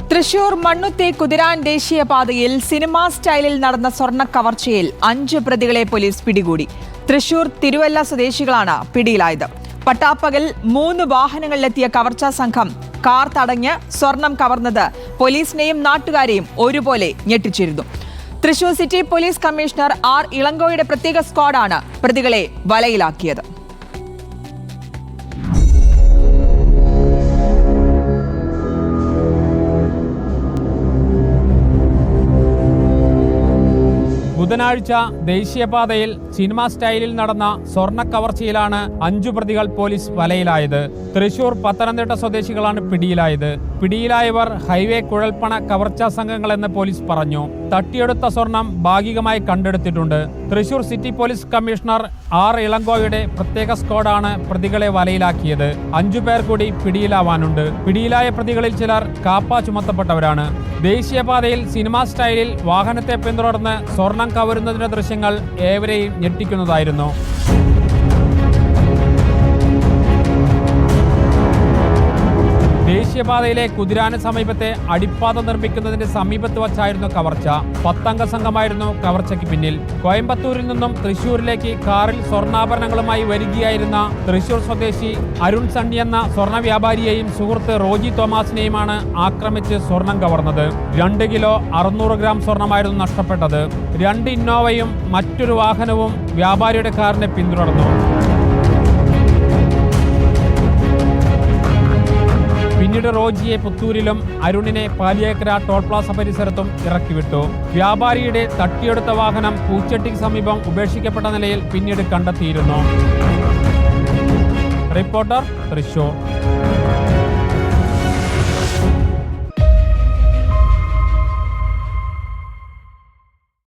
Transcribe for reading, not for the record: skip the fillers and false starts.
തൃശൂർ മണ്ണുത്തി കുതിരാൻ ദേശീയപാതയിൽ സിനിമാ സ്റ്റൈലിൽ നടന്ന സ്വർണ്ണ കവർച്ചയിൽ 5 പ്രതികളെ പോലീസ് പിടികൂടി. തൃശൂർ തിരുവല്ല സ്വദേശികളാണ് പിടിയിലായത്. പട്ടാപ്പകൽ 3 വാഹനങ്ങളിലെത്തിയ കവർച്ചാ സംഘം കാർ തടഞ്ഞ് സ്വർണം കവർന്നത് പോലീസിനെയും നാട്ടുകാരെയും ഒരുപോലെ ഞെട്ടിച്ചിരുന്നു. Thrissur city police commissioner R ഇളങ്കോയുടെ പ്രത്യേക സ്ക്വാഡാണ് പ്രതികളെ വലയിലാക്കിയത്. ബുധനാഴ്ച ദേശീയപാതയിൽ സിനിമാ സ്റ്റൈലിൽ നടന്ന സ്വർണ്ണ കവർച്ചയിലാണ് 5 പ്രതികൾ പോലീസ് വലയിലായത്. തൃശൂർ പത്തനംതിട്ട സ്വദേശികളാണ് പിടിയിലായത്. പിടിയിലായവർ ഹൈവേ കുഴൽപ്പണ കവർച്ചാ സംഘങ്ങളെന്ന് പോലീസ് പറഞ്ഞു. തട്ടിയെടുത്ത സ്വർണം ഭാഗികമായി കണ്ടെടുത്തിട്ടുണ്ട്. Thrissur city police commissioner R ഇളങ്കോയുടെ പ്രത്യേക സ്ക്വാഡാണ് പ്രതികളെ വലയിലാക്കിയത്. 5 പേർ കൂടി പിടിയിലാവാനുണ്ട്. പിടിയിലായ പ്രതികളിൽ ചിലർ കാപ്പ ചുമത്തപ്പെട്ടവരാണ്. ദേശീയപാതയിൽ സിനിമാ സ്റ്റൈലിൽ വാഹനത്തെ പിന്തുടർന്ന് സ്വർണം കവരുന്നതിന്റെ ദൃശ്യങ്ങൾ ഏവരെയും ഞെട്ടിക്കുന്നതായിരുന്നു. ദേശീയപാതയിലെ കുതിരാന് സമീപത്തെ അടിപ്പാത നിർമ്മിക്കുന്നതിന്റെ സമീപത്ത് വച്ചായിരുന്നു കവർച്ച. 10 അംഗ സംഘമായിരുന്നു കവർച്ചയ്ക്ക് പിന്നിൽ. കോയമ്പത്തൂരിൽ നിന്നും തൃശൂരിലേക്ക് കാറിൽ സ്വർണ്ണാഭരണങ്ങളുമായി വരികയായിരുന്ന തൃശൂർ സ്വദേശി അരുൺ സണ്ണി എന്ന സ്വർണ്ണ വ്യാപാരിയെയും സുഹൃത്ത് റോജി തോമസിനെയുമാണ് ആക്രമിച്ച് സ്വർണം കവർന്നത്. 2 കിലോ 600 ഗ്രാം സ്വർണമായിരുന്നു നഷ്ടപ്പെട്ടത്. 2 ഇന്നോവയും മറ്റൊരു വാഹനവും വ്യാപാരിയുടെ കാറിനെ പിന്തുടർന്നു. പിന്നീട് റോജിയെ പുത്തൂരിലും അരുണിനെ പാലിയേക്കര ടോൾ പ്ലാസ പരിസരത്തും ഇറക്കിവിട്ടു. വ്യാപാരിയുടെ തട്ടിയെടുത്ത വാഹനം പൂച്ചട്ടിക്ക് സമീപം ഉപേക്ഷിക്കപ്പെട്ട നിലയിൽ പിന്നീട് കണ്ടെത്തിയിരുന്നു. റിപ്പോർട്ടർ, തൃശൂർ.